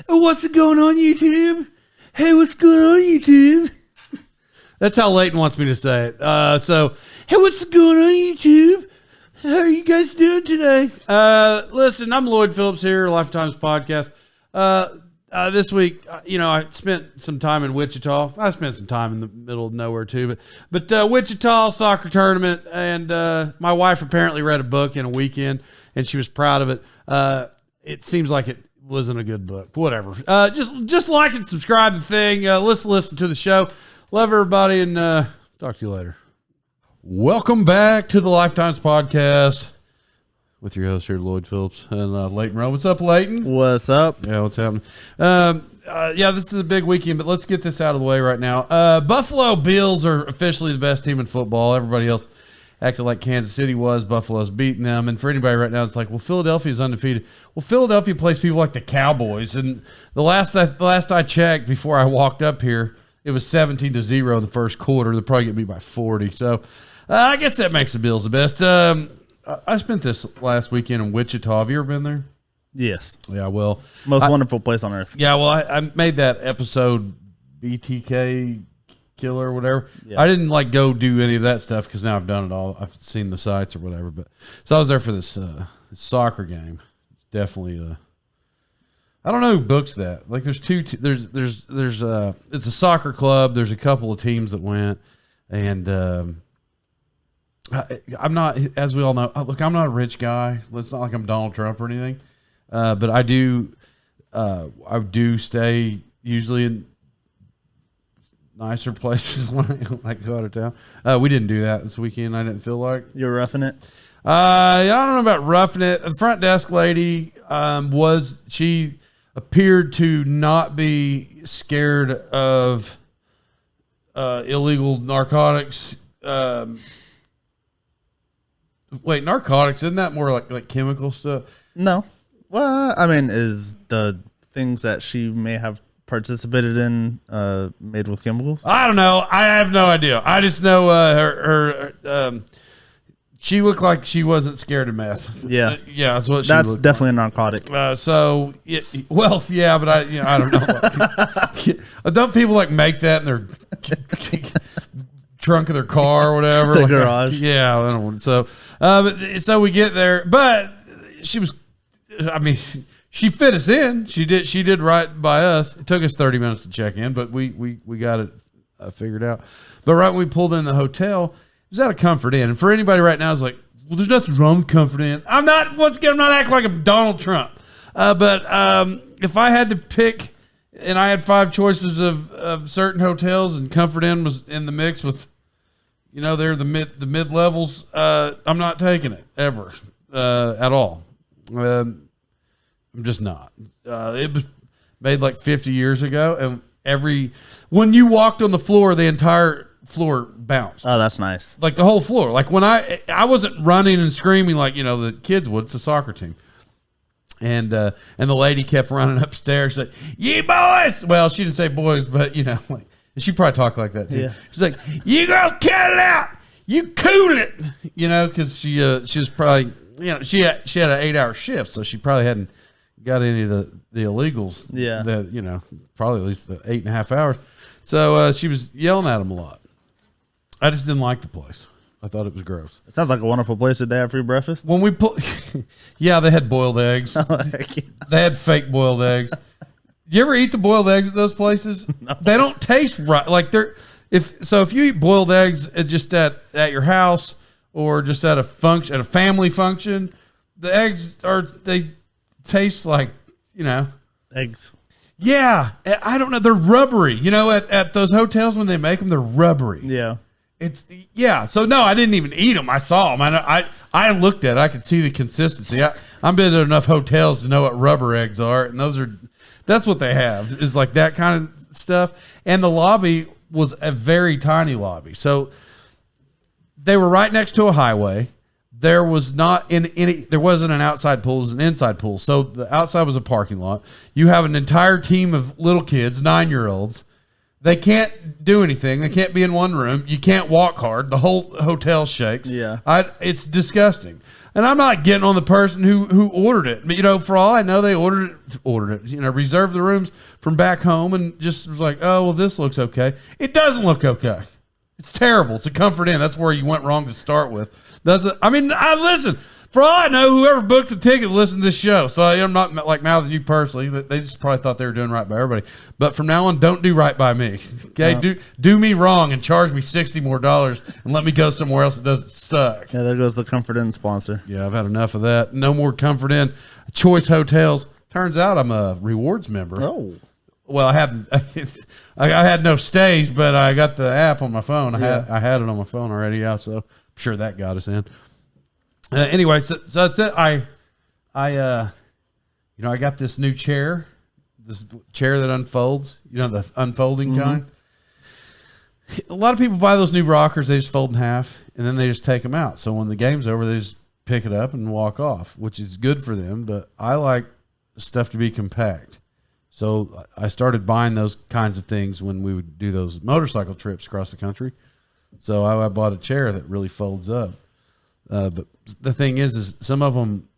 What's going on, YouTube? Hey, what's going on, YouTube? That's how Leighton wants me to say it. Hey, what's going on, YouTube? How are you guys doing today? Listen, I'm Lloyd Phillips here, Lifetime's podcast. This week, I spent some time in Wichita. I spent some time in the middle of nowhere too, but Wichita soccer tournament, and my wife apparently read a book in a weekend, and she was proud of it. It seems like it wasn't a good book. Whatever. Just like and subscribe to the thing. Let's listen to the show. Love everybody, and talk to you later. Welcome back to the Lifetime's podcast with your host here, Lloyd Phillips, and Leighton Rowe. What's up, Leighton? What's up? Yeah, what's happening? This is a big weekend, but let's get this out of the way right now. Buffalo Bills are officially the best team in football. Everybody else acted like Kansas City was. Buffalo's beating them. And for anybody right now, it's like, well, Philadelphia's undefeated. Well, Philadelphia plays people like the Cowboys. And the last I checked before I walked up here, it was 17-0 in the first quarter. They'll probably get beat by 40. So I guess that makes the Bills the best. I spent this last weekend in Wichita. Have you ever been there? Yes. Yeah, well. Most wonderful place on earth. Yeah, well, I made that episode BTK Killer or whatever. Yeah. I didn't go do any of that stuff because now I've done it all. I've seen the sites or whatever. But so I was there for this soccer game. Definitely I don't know who books that. There's it's a soccer club. There's a couple of teams that went, and I'm not, as we all know. Look, I'm not a rich guy. It's not like I'm Donald Trump or anything, but I do stay usually in nicer places when I go out of town. We didn't do that this weekend. I didn't feel like you're roughing it. I don't know about roughing it. The front desk lady she appeared to not be scared of illegal narcotics. Wait, narcotics, isn't that more like chemical stuff? No. Well, I mean, is the things that she may have participated in made with chemicals? I don't know. I have no idea. I just know her she looked like she wasn't scared of meth. Yeah. Yeah, that's what she That's looked definitely a narcotic. Yeah, but I don't know. Don't people make that in their trunk of their car or whatever? The garage. Yeah, I don't know. So we get there, but she fit us in. She did right by us. It took us 30 minutes to check in, but we got it figured out. But right when we pulled in the hotel, it was at a Comfort Inn. And for anybody right now is like, well, there's nothing wrong with Comfort Inn. I'm not acting like I'm Donald Trump. But if I had to pick, and I had 5 choices of certain hotels, and Comfort Inn was in the mix with, they're the mid levels. I'm not taking it ever at all. I'm just not. It was made 50 years ago, and when you walked on the floor, the entire floor bounced. Oh, that's nice. The whole floor. When I wasn't running and screaming like the kids would. It's a soccer team. And the lady kept running upstairs like, "You boys!" Well, she didn't say boys, but she probably talked like that too. Yeah. She's like, "You girls cut it out. You cool it." Because she was probably she had an 8-hour shift, so she probably hadn't got any of the illegals. Yeah. That probably at least the 8.5 hours. So she was yelling at them a lot. I just didn't like the place. I thought it was gross. It sounds like a wonderful place. Did they have free breakfast? When we yeah, they had boiled eggs. Oh, heck yeah. They had fake boiled eggs. You ever eat the boiled eggs at those places? No. They don't taste right. If you eat boiled eggs just at your house or just at a family function, the eggs they taste like eggs. Yeah, I don't know. They're rubbery. At those hotels when they make them, they're rubbery. Yeah. So no, I didn't even eat them. I saw them. I looked at it. I could see the consistency. I've been to enough hotels to know what rubber eggs are, and that's what they have, is that kind of stuff. And the lobby was a very tiny lobby. So they were right next to a highway. There was there wasn't an outside pool, it was an inside pool. So the outside was a parking lot. You have an entire team of little kids, 9-year-olds. They can't do anything. They can't be in one room. You can't walk hard. The whole hotel shakes. Yeah. It's disgusting. And I'm not getting on the person who ordered it. But, you know, for all I know, they ordered it, you know, reserved the rooms from back home and just was like, oh, well, this looks okay. It doesn't look okay. It's terrible. It's a Comfort Inn. That's where you went wrong to start with. Listen, for all I know, whoever books a ticket listen to this show. So I'm not like mouthing you personally. They just probably thought they were doing right by everybody. But from now on, don't do right by me. Okay, do me wrong and charge me $60 more and let me go somewhere else that doesn't suck. Yeah, there goes the Comfort Inn sponsor. Yeah, I've had enough of that. No more Comfort Inn. Choice Hotels. Turns out I'm a rewards member. Oh. Well, I had no stays, but I got the app on my phone. I had it on my phone already. Yeah, so I'm sure that got us in. Anyway, so that's it. I got this new chair, that unfolds. You know, the unfolding kind. A lot of people buy those new rockers. They just fold in half, and then they just take them out. So when the game's over, they just pick it up and walk off, which is good for them. But I like stuff to be compact. So I started buying those kinds of things when we would do those motorcycle trips across the country. So I bought a chair that really folds up. But the thing is some of them,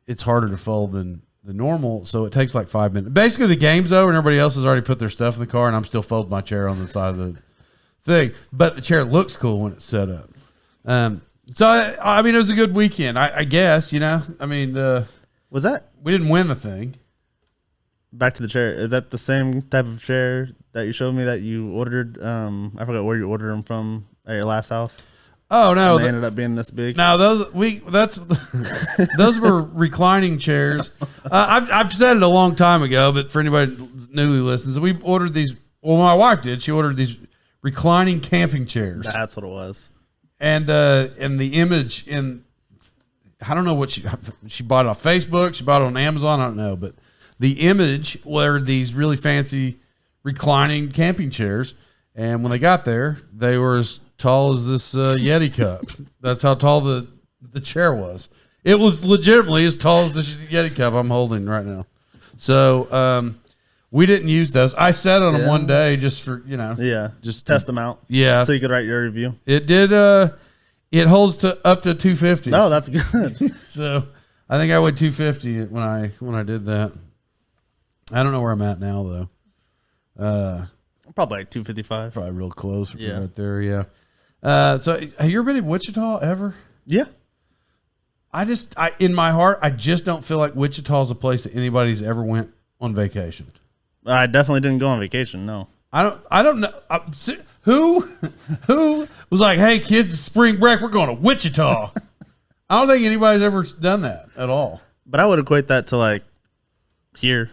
it's harder to fold than the normal. So it takes like 5 minutes. Basically, the game's over and everybody else has already put their stuff in the car, and I'm still folding my chair on the side of the thing. But the chair looks cool when it's set up. So I mean, it was a good weekend, I guess. You know, I mean, was that we didn't win the thing. Back to the chair? Is that the same type of chair that you showed me that you ordered? I forgot where you ordered them from at your last house. Oh no! And they ended up being this big. No, those were reclining chairs. I've said it a long time ago, but for anybody newly listens, we ordered these. Well, my wife did. She ordered these reclining camping chairs. That's what it was. And the image I don't know what she bought it off Facebook. She bought it on Amazon. I don't know, but the image were these really fancy reclining camping chairs. And when they got there, they were as tall as this Yeti cup. That's how tall the chair was. It was legitimately as tall as the Yeti cup I'm holding right now. So we didn't use those. I sat on them one day just for, just test them out. Yeah. So you could write your review. It did. It holds up to 250. Oh, that's good. So I think I weighed 250 when I did that. I don't know where I'm at now though. Probably like 255. Probably real close right there. Yeah. So have you ever been in Wichita ever? Yeah. In my heart, I just don't feel like Wichita is a place that anybody's ever went on vacation. I definitely didn't go on vacation. No. I don't know. Who was like, hey kids, it's spring break. We're going to Wichita. I don't think anybody's ever done that at all. But I would equate that to like here,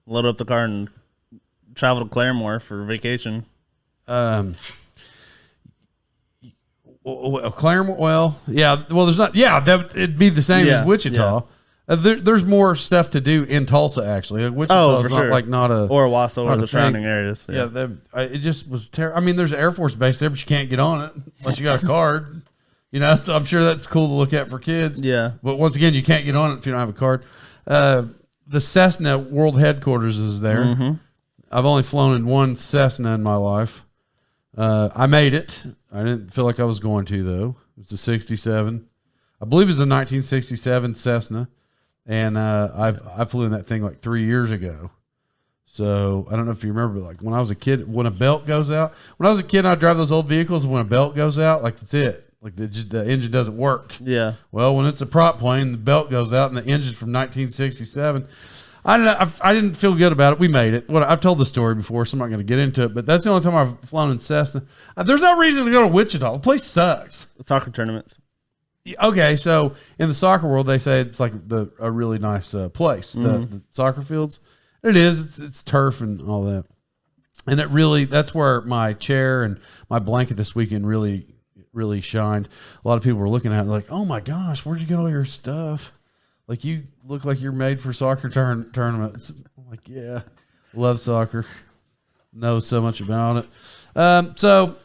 load up the car and travel to Claremore for vacation. Claremore. Well, yeah. Well, there's not. Yeah, it'd be the same as Wichita. Yeah. There's more stuff to do in Tulsa actually. Wichita is not a or Wausau or the surrounding areas. Yeah, it just was terrible. I mean, there's an Air Force base there, but you can't get on it unless you got a card. So I'm sure that's cool to look at for kids. Yeah. But once again, you can't get on it if you don't have a card. The Cessna World Headquarters is there. Mm-hmm. I've only flown in one Cessna in my life. I made it. I didn't feel like I was going to, though. It was a 67. I believe it was a 1967 Cessna. And I flew in that thing like 3 years ago. So I don't know if you remember, like when I was a kid, when a belt goes out. When I was a kid, I'd drive those old vehicles. And when a belt goes out, like that's it. Like the engine doesn't work. Yeah. Well, when it's a prop plane, the belt goes out and the engine's from 1967. I don't know. I didn't feel good about it. We made it. I've told the story before, so I'm not going to get into it. But that's the only time I've flown in Cessna. There's no reason to go to Wichita. The place sucks. Soccer tournaments. Okay, so in the soccer world, they say it's like a really nice place. The soccer fields. It is. It's turf and all that. And that's where my chair and my blanket this weekend really shined. A lot of people were looking at it like, oh my gosh, where'd you get all your stuff? Like, you look like you're made for soccer tournaments. I'm like, yeah, love soccer. Know so much about it. So,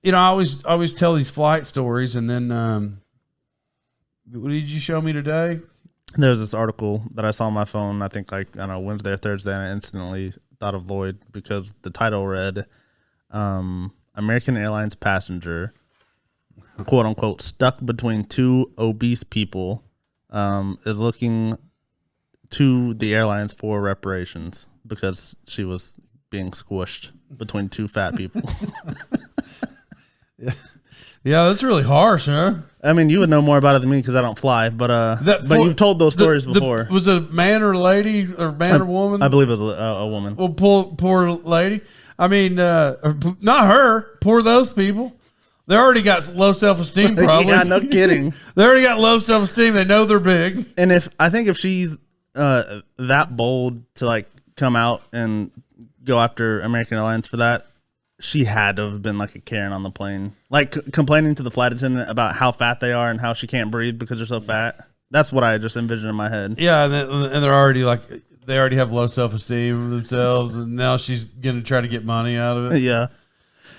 I always tell these flight stories, and then what did you show me today? There's this article that I saw on my phone, I think Wednesday or Thursday, and I instantly thought of Lloyd because the title read, American Airlines passenger quote unquote, stuck between two obese people, is looking to the airlines for reparations because she was being squished between two fat people. Yeah, that's really harsh, huh? I mean, you would know more about it than me because I don't fly, but you've told those stories before. Was it a man or a lady or man or woman? I believe it was a woman. Well, poor lady. I mean, not her. Poor those people. They already got low self-esteem, probably. Yeah, no kidding. They already got low self-esteem. They know they're big. And if she's that bold to like come out and go after American Airlines for that, she had to have been like a Karen on the plane, like complaining to the flight attendant about how fat they are and how she can't breathe because they're so fat. That's what I just envisioned in my head. Yeah, and they're already like, they already have low self-esteem of themselves, and now she's going to try to get money out of it. Yeah.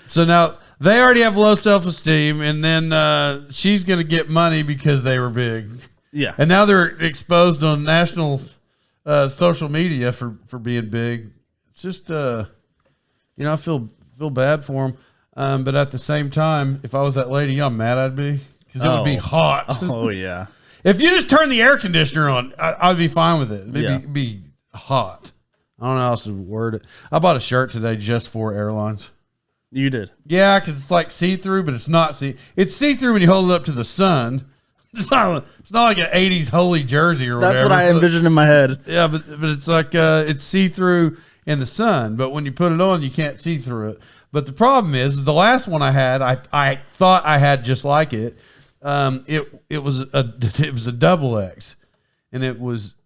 So now they already have low self-esteem, and then she's going to get money because they were big. Yeah. And now they're exposed on national social media for being big. It's just, I feel bad for them. But at the same time, if I was that lady, I'm mad I'd be, because it would be hot. Oh, yeah. If you just turn the air conditioner on, I'd be fine with it. It'd be hot. I don't know how else to word it. I bought a shirt today just for airlines. You did? Yeah, because it's like see-through, but it's not It's see-through when you hold it up to the sun. It's not like an 80s holy jersey or whatever. That's what I envisioned in my head. Yeah, but it's like it's see-through in the sun, but when you put it on, you can't see through it. But the problem is, the last one I had, I thought I had just like it. It was a double X, and it was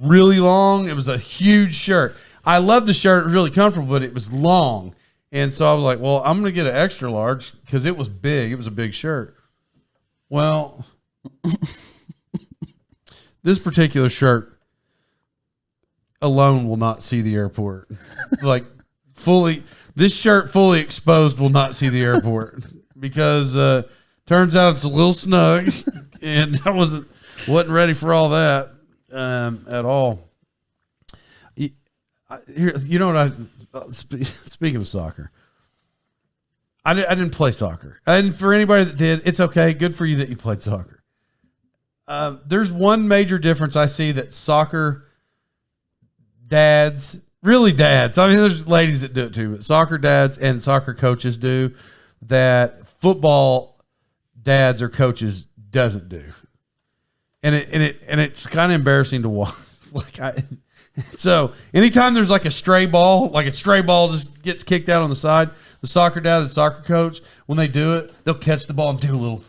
really long. It was a huge shirt. I loved the shirt; it was really comfortable, but it was long, and so I was like, "Well, I'm going to get an extra large because it was big. It was a big shirt." Well, this particular shirt alone will not see the airport. Like this shirt fully exposed will not see the airport because turns out it's a little snug, and I wasn't ready for all that at all. You know what? Speaking of soccer, I didn't play soccer, and for anybody that did, it's okay. Good for you that you played soccer. There's one major difference I see that soccer dads, really dads, I mean, there's ladies that do it too, but soccer dads and soccer coaches do that football dads or coaches doesn't do. And it's kind of embarrassing to watch. So anytime there's like a stray ball just gets kicked out on the side, the soccer dad and soccer coach, when they do it, they'll catch the ball and do a little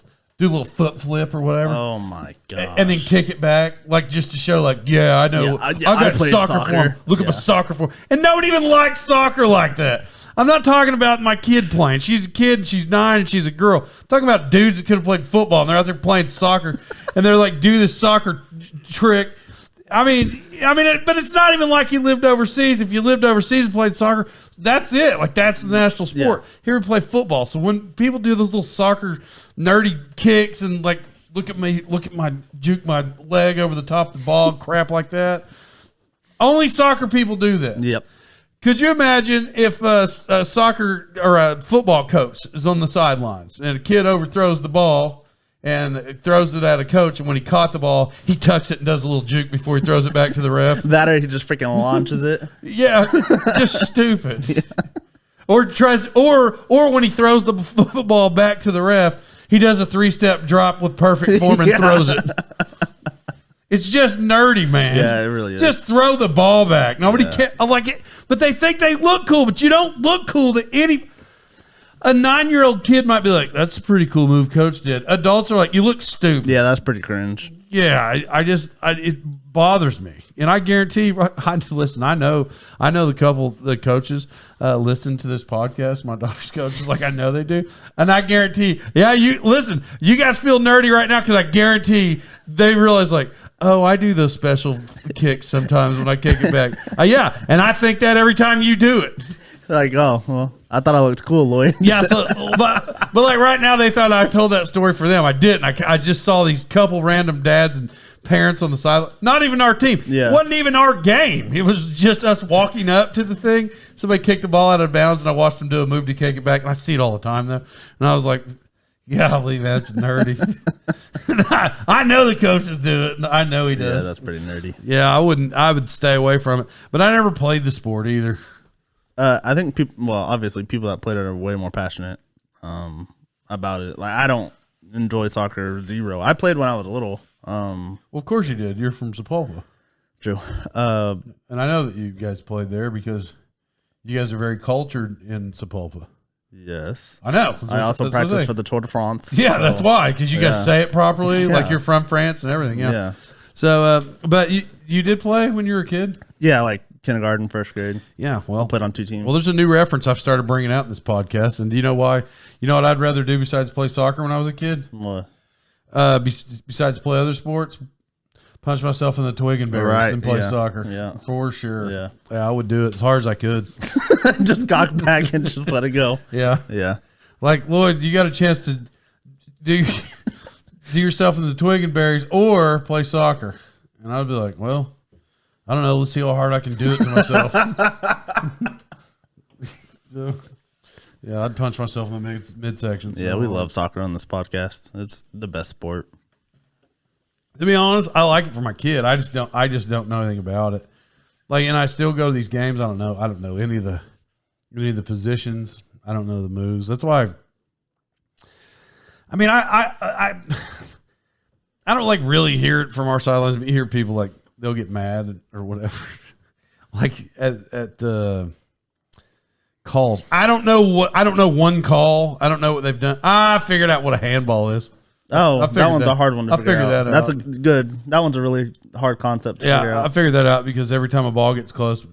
foot flip or whatever. Oh my god! And then kick it back, like just to show, like, yeah, I know. I got soccer form. Look at my soccer form. And nobody even likes soccer like that. I'm not talking about my kid playing. She's a kid, and she's 9, and she's a girl. I'm talking about dudes that could have played football, and they're out there playing soccer, and they're like, do this soccer trick. I mean, but it's not even like you lived overseas. If you lived overseas and played soccer, that's it. Like, that's the national sport. Yeah. Here we play football. So when people do those little soccer nerdy kicks and like, juke my leg over the top of the ball, crap like that. Only soccer people do that. Yep. Could you imagine if a soccer or a football coach is on the sidelines and a kid overthrows the ball and throws it at a coach, and when he caught the ball, he tucks it and does a little juke before he throws it back to the ref? That or he just freaking launches it. Yeah, just stupid. Yeah. Or when he throws the football back to the ref, he does a 3-step drop with perfect form and throws it. It's just nerdy, man. Yeah, it really is. Just throw the ball back. Nobody cares. Like it, but they think they look cool, but you don't look cool to any. A 9-year-old kid might be like, "That's a pretty cool move coach did." Adults are like, "You look stupid." Yeah, that's pretty cringe. Yeah, it bothers me, and I guarantee. Listen, I know the coaches listen to this podcast. My daughter's coaches, like I know they do, and I guarantee. Yeah, you listen. You guys feel nerdy right now because I guarantee they realize like, oh, I do those special kicks sometimes when I kick it back. Yeah, and I think that every time you do it. Like, oh, well, I thought I looked cool, Lloyd. Yeah, so, but like right now they thought I told that story for them. I didn't. I just saw these couple random dads and parents on the side. Not even our team. Yeah. It wasn't even our game. It was just us walking up to the thing. Somebody kicked the ball out of bounds, and I watched them do a move to kick it back. And I see it all the time, though. And I was like, Golly, that's nerdy. I know the coaches do it. I know he does. Yeah, that's pretty nerdy. Yeah, I wouldn't. I would stay away from it. But I never played the sport either. I think people. Well, obviously, people that played it are way more passionate about it. Like I don't enjoy soccer zero. I played when I was little. Well, of course you did. You're from Sepulpa. True. And I know that you guys played there because you guys are very cultured in Sepulpa. Yes. I know. I also practiced for the Tour de France. Yeah, so, that's why. Because you guys say it properly, like you're from France and everything. Yeah. So, but you did play when you were a kid? Yeah, like kindergarten, first grade. Yeah, well. I played on 2 teams. Well, there's a new reference I've started bringing out in this podcast. And do you know why? You know what I'd rather do besides play soccer when I was a kid? What? Besides play other sports? Punch myself in the twig and berries and play soccer. Yeah. For sure. Yeah. I would do it as hard as I could. Just cock back and just let it go. Yeah. Yeah. Like, Lloyd, you got a chance to do yourself in the twig and berries or play soccer. And I'd be like, well, I don't know. Let's see how hard I can do it to myself. So, yeah, I'd punch myself in the midsection. Yeah, we love soccer on this podcast. It's the best sport. To be honest, I like it for my kid. I just don't know anything about it. Like, and I still go to these games. I don't know any of the positions. I don't know the moves. That's why. I mean, I don't like really hear it from our sidelines. But you hear people like they'll get mad or whatever. Like at calls. I don't know one call. I don't know what they've done. I figured out what a handball is. Oh, that one's a hard one to figure out. I figured that out. That one's a really hard concept to figure out. I figured that out because every time a ball gets close,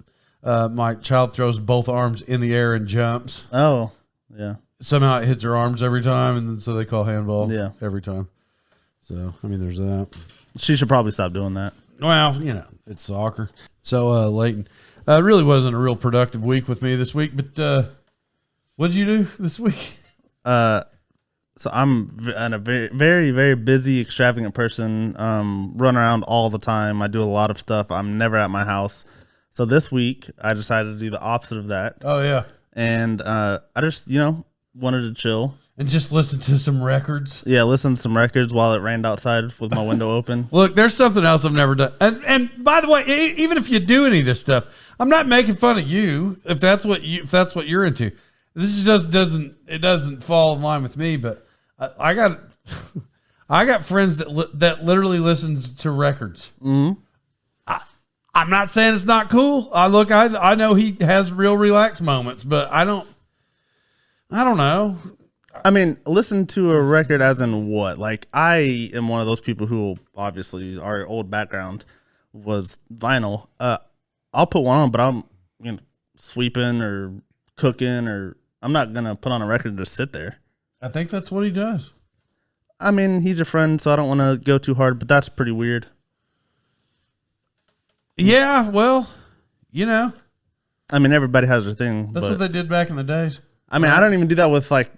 my child throws both arms in the air and jumps. Oh, yeah. Somehow it hits her arms every time, and then so they call handball every time. So, I mean, there's that. She should probably stop doing that. Well, it's soccer. So, Leighton, it really wasn't a real productive week with me this week, but what did you do this week? So I'm a very, very, very busy, extravagant person. Run around all the time. I do a lot of stuff. I'm never at my house. So this week I decided to do the opposite of that. Oh yeah. And I just wanted to chill and just listen to some records. Yeah, listen to some records while it rained outside with my window open. Look, there's something else I've never done. And by the way, even if you do any of this stuff, I'm not making fun of you if that's what you're into. This just doesn't fall in line with me, but I got friends that literally listens to records. Mm-hmm. I'm not saying it's not cool. I know he has real relaxed moments, but I don't know. I mean, listen to a record as in what? Like, I am one of those people who obviously our old background was vinyl. I'll put one on, but I'm sweeping or cooking, or I'm not gonna put on a record and just sit there. I think that's what he does. I mean, he's a friend, so I don't want to go too hard, but that's pretty weird. Yeah, well, I mean, everybody has their thing. That's what they did back in the days. I mean, I don't even do that with like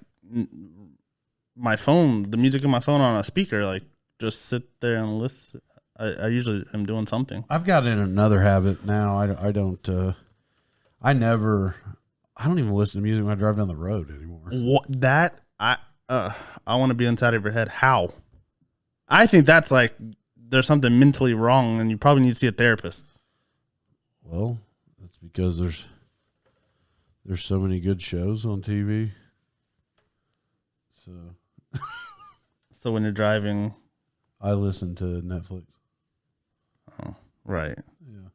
my phone, the music in my phone on a speaker. Like, just sit there and listen. I usually am doing something. I've got in another habit now. I don't even listen to music when I drive down the road anymore. What that I want to be inside of your head. How? I think that's like there's something mentally wrong, and you probably need to see a therapist. Well, that's because there's so many good shows on TV. So when you're driving, I listen to Netflix. Oh, right. Yeah.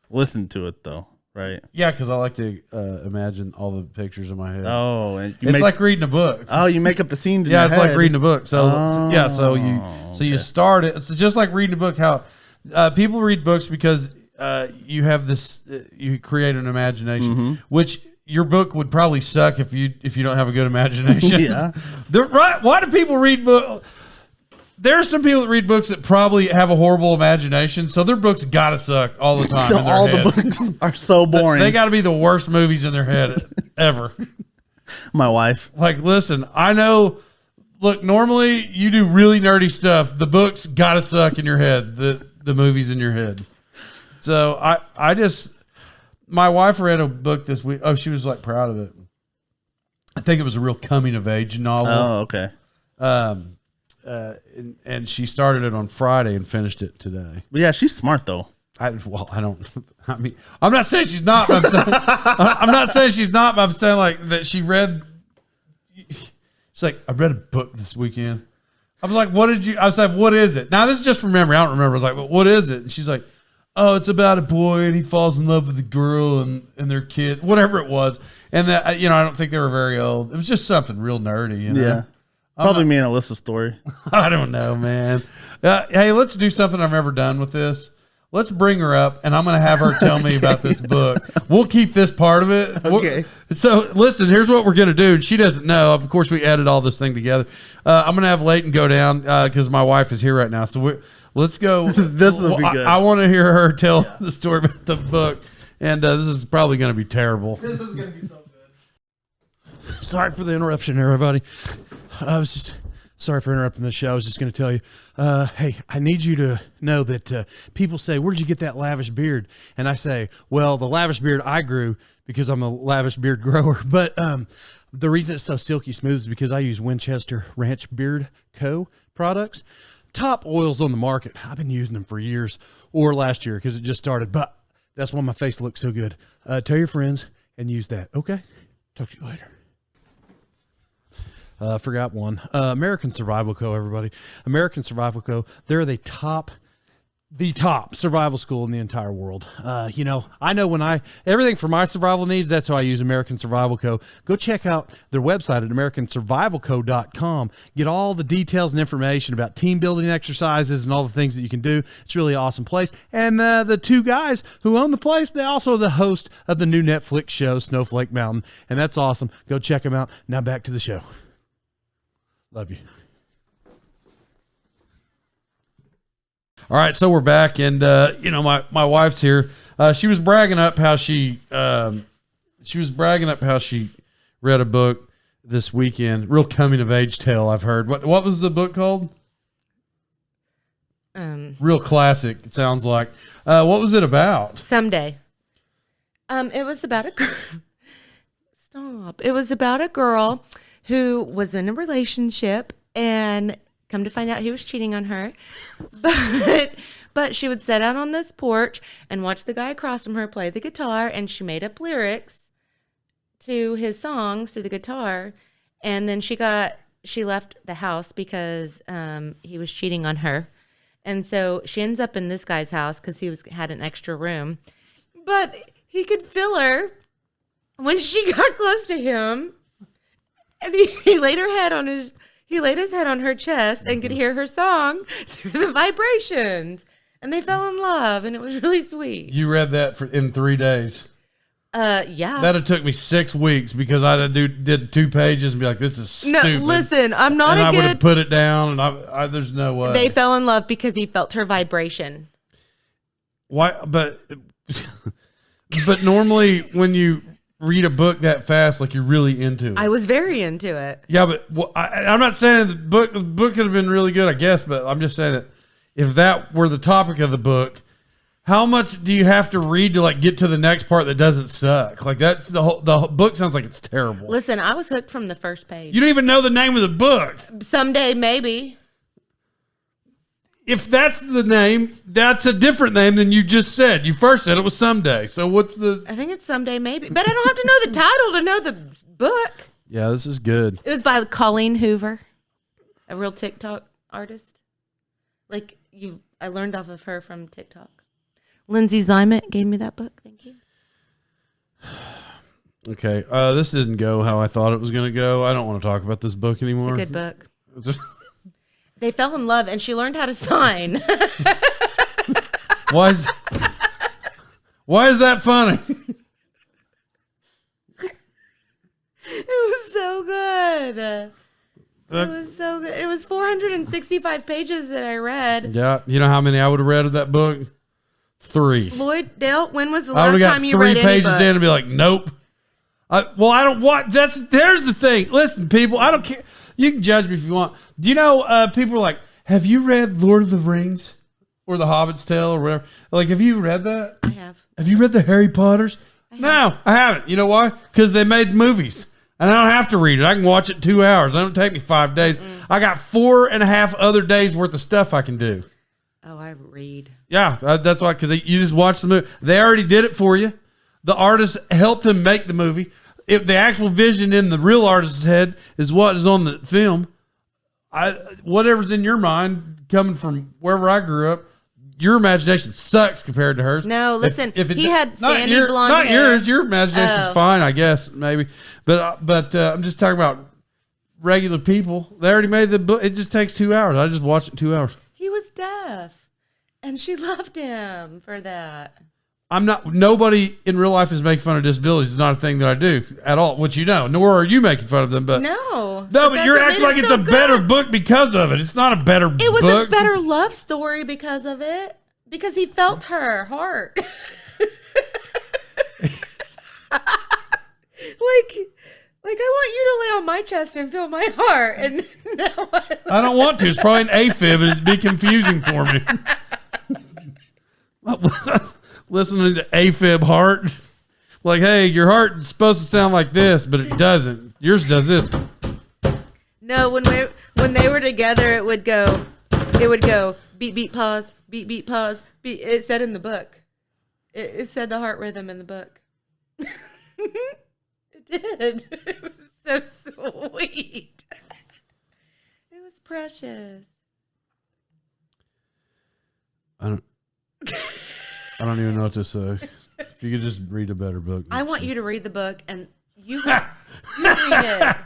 Listen to it though, right? Yeah, because I like to imagine all the pictures in my head. Oh, and it's like reading a book. Oh, you make up the scenes. In yeah, your it's head. like reading a book. So you start it. It's just like reading a book. How people read books because you have this. You create an imagination, which your book would probably suck if you don't have a good imagination. Yeah. Right? Why do people read books? There are some people that read books that probably have a horrible imagination, so their books gotta suck all the time. So all the books are so boring. They gotta be the worst movies in their head ever. My wife. Like, listen, I know. Look, normally you do really nerdy stuff. The books gotta suck in your head. The movies in your head. So my wife read a book this week. Oh, she was like proud of it. I think it was a real coming of age novel. Oh, okay. And she started it on Friday and finished it today. But yeah, she's smart though. I mean, I'm not saying she's not. But I'm not saying she's not. But I'm saying like that she read. She's like, I read a book this weekend. I was like, what did you? I was like, what is it? Now this is just from memory. I don't remember. I was like, but what is it? And she's like, oh, it's about a boy and he falls in love with a girl and their kid, whatever it was. And that, I don't think they were very old. It was just something real nerdy. Yeah. Probably me and Alyssa's story. I don't know, man. Hey, let's do something I've never done with this. Let's bring her up, and I'm going to have her tell me about this book. We'll keep this part of it. Okay. So, listen, here's what we're going to do. She doesn't know. Of course, we edit all this thing together. I'm going to have Leighton go down because my wife is here right now. So, let's go. This will be good. I want to hear her tell the story about the book, and this is probably going to be terrible. This is going to be so good. Sorry for the interruption, everybody. I was just... Sorry for interrupting the show. I was just going to tell you, hey, I need you to know that people say, where'd you get that lavish beard? And I say, well, the lavish beard I grew because I'm a lavish beard grower. But the reason it's so silky smooth is because I use Winchester Ranch Beard Co. products. Top oils on the market. I've been using them for years or last year because it just started. But that's why my face looks so good. Tell your friends and use that. Okay? Talk to you later. Forgot one. American Survival Co. Everybody, American Survival Co. They're the top survival school in the entire world. I know when everything for my survival needs, that's how I use American Survival Co. Go check out their website at americansurvivalco.com. Get all the details and information about team building exercises and all the things that you can do. It's really an awesome place. And the two guys who own the place, they also are the host of the new Netflix show, Snowflake Mountain. And that's awesome. Go check them out. Now back to the show. Love you. All right, so we're back, and my wife's here. She was bragging up how she read a book this weekend. Real coming of age tale, I've heard. What was the book called? Real classic. It sounds like. What was it about? Someday. It was about a girl. Stop. It was about a girl who was in a relationship and come to find out he was cheating on her. But she would sit out on this porch and watch the guy across from her play the guitar, and she made up lyrics to his songs to the guitar. And then she left the house because he was cheating on her. And so she ends up in this guy's house because he had an extra room. But he could feel her when she got close to him. And he laid his head on her chest and could hear her song through the vibrations. And they fell in love, and it was really sweet. You read that in 3 days. Yeah. That'd took me 6 weeks because I did 2 pages and be like, this is stupid. No, listen, I'm not and a I good... would have put it down, and there's no way. They fell in love because he felt her vibration. Why? But normally when you read a book that fast, like you're really into it. I was very into it. Yeah, but I'm not saying the book could have been really good, I guess, but I'm just saying that if that were the topic of the book, how much do you have to read to like get to the next part that doesn't suck? Like that's the book sounds like it's terrible. Listen, I was hooked from the first page. You don't even know the name of the book. Someday, maybe. If that's the name, that's a different name than you just said. You first said it was Someday. So what's the... I think it's Someday, maybe. But I don't have to know the title to know the book. Yeah, this is good. It was by Colleen Hoover, a real TikTok artist. I learned off of her from TikTok. Lindsay Zymet gave me that book. Thank you. Okay. This didn't go how I thought it was going to go. I don't want to talk about this book anymore. It's a good book. They fell in love, and she learned how to sign. Why is that funny? It was so good. It was so good. It was 465 pages that I read. Yeah. You know how many I would have read of that book? 3. Lloyd, Dale, when was the I last got time you read 3 any pages book? in and be like, nope. I don't want. There's the thing. Listen, people, I don't care. You can judge me if you want. Do you know people are like, have you read Lord of the Rings or The Hobbit's Tale or whatever? Like, have you read that? I have. Have you read the Harry Potters? No, I haven't. You know why? Because they made movies. And I don't have to read it. I can watch it in 2 hours. It don't take me 5 days. I got 4.5 other days worth of stuff I can do. Oh, I read. Yeah, that's why, because you just watch the movie. They already did it for you. The artist helped him make the movie. If the actual vision in the real artist's head is what is on the film, whatever's in your mind coming from wherever I grew up, your imagination sucks compared to hers. No, listen, if he had sandy blonde not hair. yours. Your imagination's fine, I guess, maybe. But I'm just talking about regular people. They already made the book. It just takes 2 hours. I just watched it 2 hours. He was deaf, and she loved him for that. Nobody in real life is making fun of disabilities. It's not a thing that I do at all, which nor are you making fun of them. But no, but you're acting like it's a better book because of it. It's not a better book. It was a better love story because of it. Because he felt her heart. Like I want you to lay on my chest and feel my heart. And now I don't want to. It's probably an AFib, and it'd be confusing for me. Listening to AFib heart. Like, hey, your heart is supposed to sound like this, but it doesn't. Yours does this. No, when they were together, it would go beat, beat, pause, beat, beat, pause, beat. It said in the book. It said the heart rhythm in the book. It did. It was so sweet. It was precious. I don't even know what to say. If you could just read a better book. I want you to read the book, and you read it.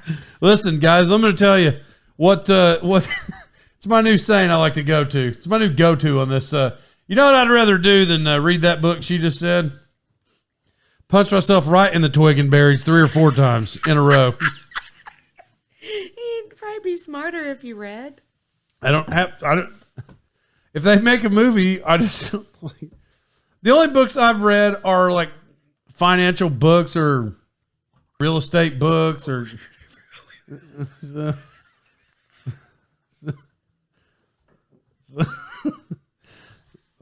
Listen, guys, I'm going to tell you what it's my new saying I like to go to. It's my new go-to on this. You know what I'd rather do than read that book she just said? Punch myself right in the twig and berries 3 or 4 times in a row. You'd probably be smarter if you read. If they make a movie, I just don't like. The only books I've read are like financial books or real estate books or.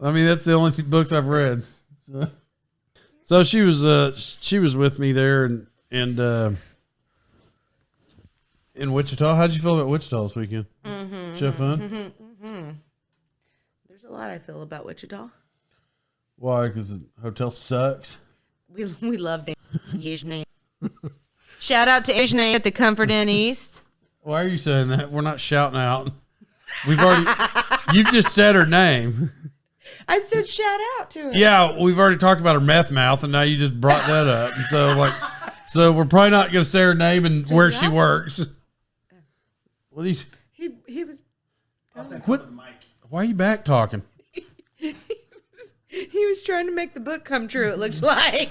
I mean, that's the only books I've read. So she was with me there and in Wichita. How'd you feel about Wichita this weekend? Did you have fun? There's a lot I feel about Wichita. Why? Because the hotel sucks. We love Yizhny. Shout out to Yizhny at the Comfort Inn East. Why are you saying that? We're not shouting out. You've just said her name. I've said shout out to her. Yeah, we've already talked about her meth mouth, and now you just brought that up. So we're probably not going to say her name and where she works. What are you? He was. Quit. Why are you back talking? He was trying to make the book come true, it looks like.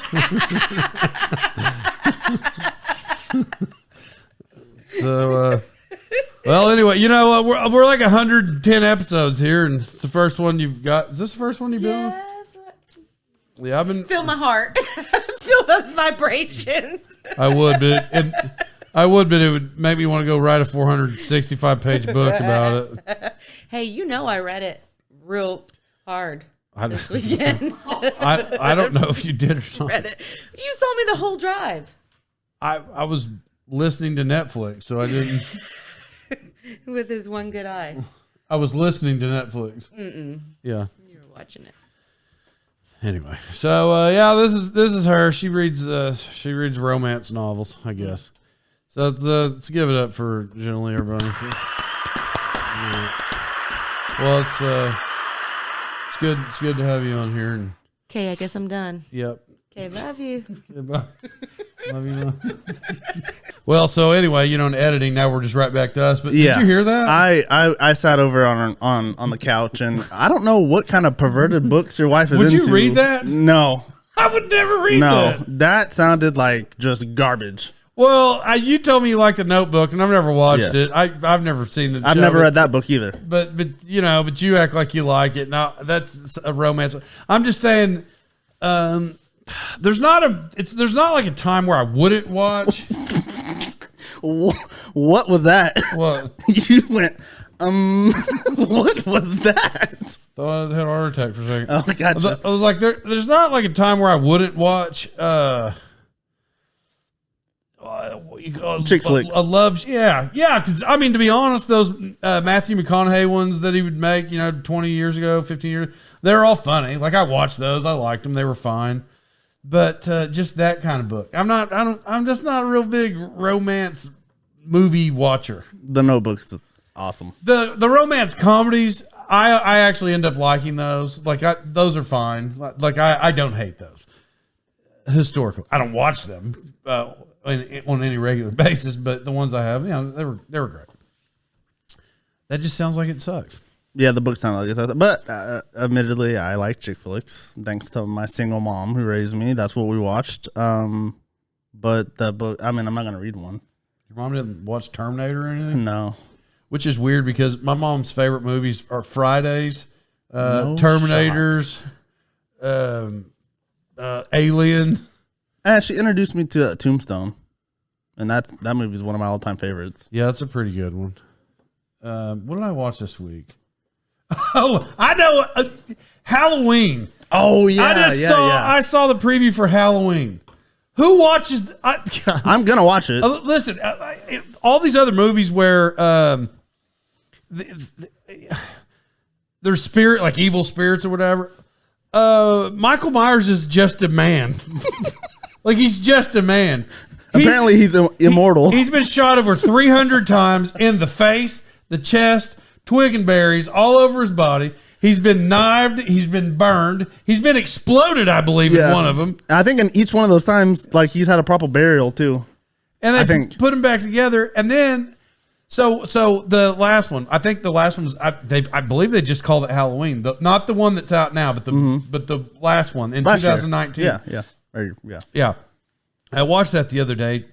So, well, anyway, you know, we're like 110 episodes here, and it's the first one you've got. Is this the first one you've been on? Yeah, I've been. Feel my heart. Feel those vibrations. I would, but it would make me want to go write a 465-page book about it. Hey, you know I read it real hard this weekend. I don't know if you did or not. Read it. You saw me the whole drive. I was listening to Netflix, so I didn't. With his one good eye. I was listening to Netflix. Yeah. You were watching it. Anyway, so yeah, this is her. She reads romance novels, I guess. So let's give it up for generally everybody. Yeah. Well, it's good to have you on here. And Okay, I guess I'm done. yep. Okay, love you. Goodbye. Love you, Mom. Well, so anyway, you know, in editing, now we're just right back to us. But Yeah. did you hear that? I sat over on the couch, and I don't know what kind of perverted books your wife is Would into. you read that? No. I would never read that. That sounded like just garbage. Well, you told me you liked The Notebook, and I've never watched Yes. it. I've never seen the show. I've never read that book either. But you know, but you act like you like it. Now that's a romance. I'm just saying, there's not like a time where I wouldn't watch. What was that? What? You went, what was that? Thought I had a heart attack for a second. Oh, gotcha. I was like, there's not like a time where I wouldn't watch Chick flicks. I love, yeah. Because I mean, to be honest, those Matthew McConaughey ones that he would make, 20 years ago, 15 years, they're all funny. Like I watched those, I liked them, they were fine. But just that kind of book, I'm just not a real big romance movie watcher. The Notebook is awesome. The romance comedies, I actually end up liking those. Like those are fine. Like I don't hate those. Historically, I don't watch them on any regular basis, but the ones I have, they were great. That just sounds like it sucks. Yeah, the book sounded like it sucks. But admittedly, I like chick flicks. Thanks to my single mom who raised me. That's what we watched. But the book, I mean, I'm not going to read one. Your mom didn't watch Terminator or anything? No. Which is weird because my mom's favorite movies are Fridays, No Terminators, Alien. And she introduced me to Tombstone. And that movie is one of my all-time favorites. Yeah, that's a pretty good one. What did I watch this week? Oh, I know. Halloween. Oh, yeah. I saw the preview for Halloween. Who watches? I'm going to watch it. Listen, all these other movies where there's spirit, like evil spirits or whatever. Michael Myers is just a man. Like he's just a man. Apparently he's immortal. He's been shot over 300 times in the face, the chest, twig and berries, all over his body. He's been knifed. He's been burned. He's been exploded, I believe, in one of them. I think in each one of those times, like he's had a proper burial too. And they put him back together. And then, so the last one, I think the last one was, I believe they just called it Halloween. Not the one that's out now, but the last one in 2019. Yeah. I watched that the other day.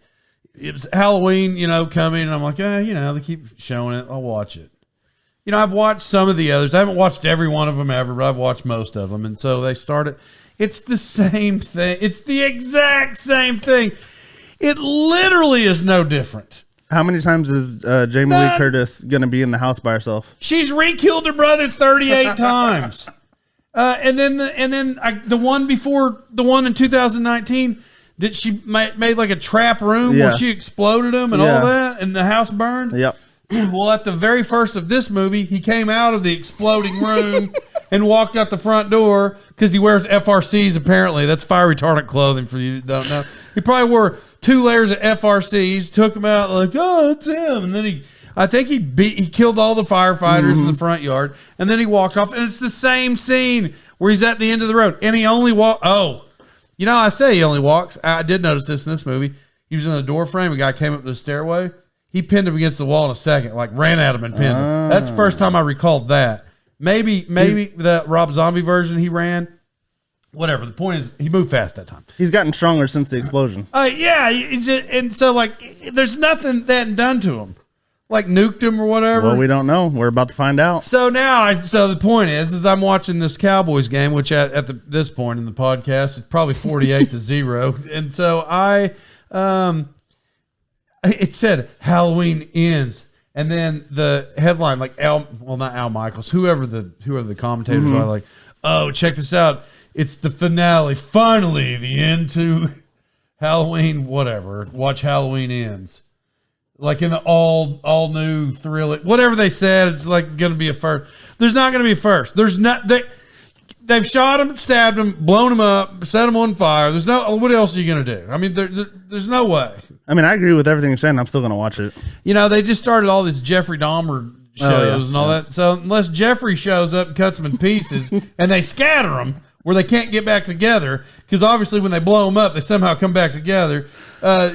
It was Halloween, coming, and I'm like, they keep showing it. I'll watch it. I've watched some of the others. I haven't watched every one of them ever, but I've watched most of them. And so they started. It's the same thing. It's the exact same thing. It literally is no different. How many times is Jamie Lee Curtis going to be in the house by herself? She's re-killed her brother 38 times. And then the one before the one in 2019, that she made like a trap room where she exploded him and all that, and the house burned. Yep. Well, at the very first of this movie, he came out of the exploding room and walked out the front door because he wears FRCs. Apparently, that's fire retardant clothing for you that don't know. He probably wore 2 layers of FRCs, took them out like, oh, it's him, and then he killed all the firefighters in the front yard, and then he walked off. And it's the same scene where he's at the end of the road, and he only walked. Oh, I say he only walks. I did notice this in this movie. He was in the door frame. A guy came up the stairway. He pinned him against the wall in a second, like ran at him and pinned him. That's the first time I recalled that. Maybe the Rob Zombie version he ran. Whatever. The point is, he moved fast that time. He's gotten stronger since the explosion. Yeah. And so, there's nothing they hadn't done to him. Like, nuked him or whatever. Well, we don't know. We're about to find out. So now, the point is I'm watching this Cowboys game, which at this point in the podcast, it's probably 48-0. And so it said Halloween ends. And then the headline, like not Al Michaels, whoever the commentators are, like, oh, check this out. It's the finale. Finally, the end to Halloween, whatever. Watch Halloween Ends. Like in the all new thrill, whatever they said, it's like going to be a first. There's not going to be a first. There's not. They've shot him, stabbed him, blown him up, set him on fire. There's no. What else are you going to do? I mean, there's no way. I mean, I agree with everything you're saying. I'm still going to watch it. They just started all these Jeffrey Dahmer shows and all that. So unless Jeffrey shows up and cuts them in pieces, and they scatter them where they can't get back together, because obviously when they blow them up, they somehow come back together. How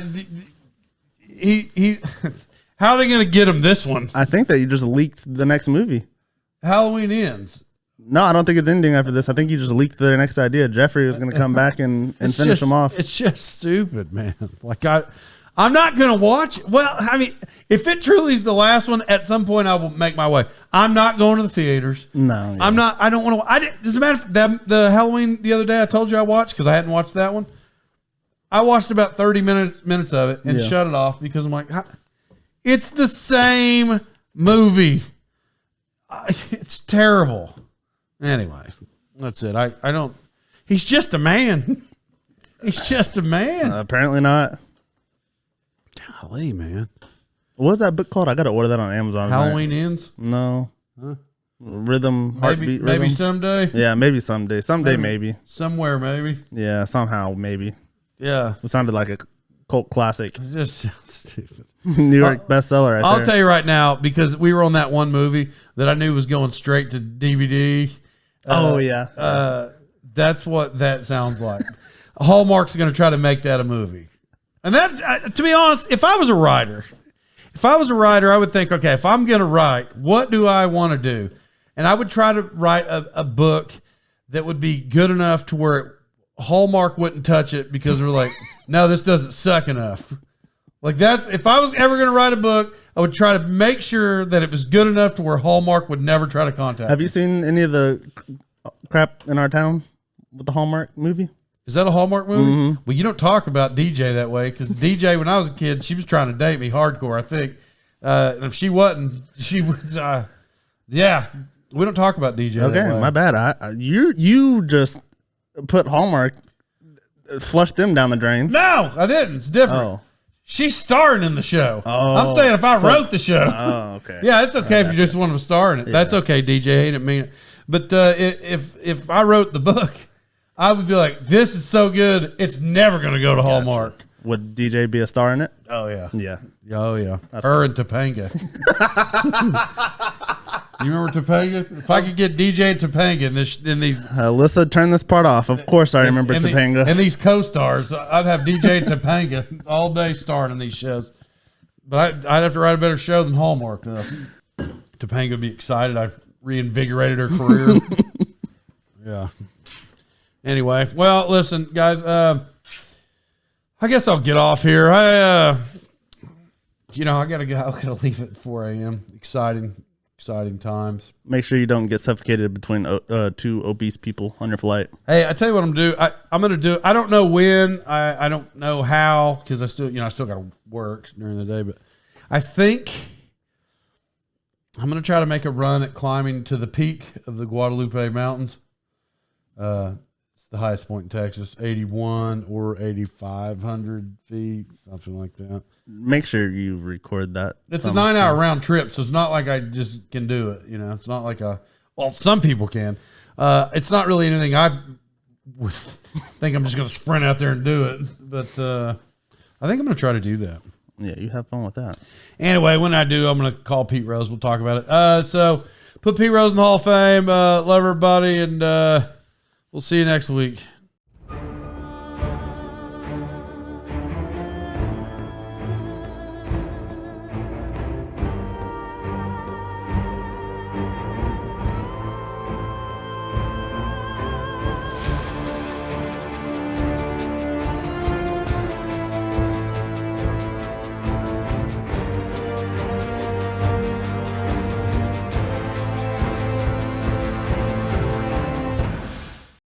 are they going to get him this one? I think that you just leaked the next movie. Halloween Ends. No, I don't think it's ending after this. I think you just leaked their next idea. Jeffrey was going to come back and finish them off. It's just stupid, man. Like I'm not going to watch it. Well, I mean, if it truly is the last one, at some point I will make my way. I'm not going to the theaters. No. Yeah. I'm not. I don't want to. Does it matter? The Halloween the other day I told you I watched, because I hadn't watched that one. I watched about 30 minutes of it and shut it off because I'm like, it's the same movie. It's terrible. Anyway, that's it. I don't. He's just a man. He's just a man. Apparently not. Golly, man. What was that book called? I got to order that on Amazon. Halloween Ends? No. Huh? Rhythm, heartbeat, maybe rhythm. someday. Yeah, maybe someday. Someday, maybe. Somewhere, maybe. Yeah, somehow, maybe. Yeah. It sounded like a cult classic. It just sounds stupid. New York bestseller. Right I'll there. tell you right now, because we were on that one movie that I knew was going straight to DVD. That's what that sounds like. Hallmark's going to try to make that a movie. And that, to be honest, if I was a writer, I would think, okay, if I'm going to write, what do I want to do? And I would try to write a book that would be good enough to where Hallmark wouldn't touch it because they're like, no, this doesn't suck enough. Like that's, if I was ever going to write a book, I would try to make sure that it was good enough to where Hallmark would never try to contact Have me. you seen any of the crap in our town with the Hallmark movie? Is that a Hallmark movie? Well, you don't talk about DJ that way because DJ, when I was a kid, she was trying to date me hardcore, I think. And if she wasn't, she was, yeah. We don't talk about DJ that way. My bad. You just put Hallmark, flushed them down the drain. No, I didn't. It's different. Oh. She's starring in the show. Oh. I'm saying if I wrote the show. Oh, okay. Yeah, it's okay if you just want to star in it. That's okay, DJ. I didn't mean it. But if I wrote the book, I would be like, this is so good, it's never going to go to Hallmark. Would DJ be a star in it? Oh, yeah. Yeah. Oh, yeah. That's Her and Topanga. You remember Topanga? If I could get DJ and Topanga in these... Alyssa, turn this part off. Of course I remember Topanga. And these co-stars, I'd have DJ and Topanga all day starring in these shows. But I'd have to write a better show than Hallmark, though. Topanga would be excited. I reinvigorated her career. Yeah. Anyway, well, listen, guys. I guess I'll get off here. I gotta go. I gotta leave at 4 a.m. Exciting times. Make sure you don't get suffocated between two obese people on your flight. Hey, I tell you what I'm gonna do. I'm gonna do. I don't know when. I don't know how because I still gotta work during the day. But I think I'm gonna try to make a run at climbing to the peak of the Guadalupe Mountains. It's the highest point in Texas, 81 or 8,500 feet, something like that. Make sure you record that. It's a 9-hour round trip, so it's not like I just can do it. It's not like some people can. It's not really anything I would think I'm just going to sprint out there and do it. But I think I'm going to try to do that. Yeah, you have fun with that. Anyway, when I do, I'm going to call Pete Rose. We'll talk about it. So put Pete Rose in the Hall of Fame. Love everybody, and we'll see you next week.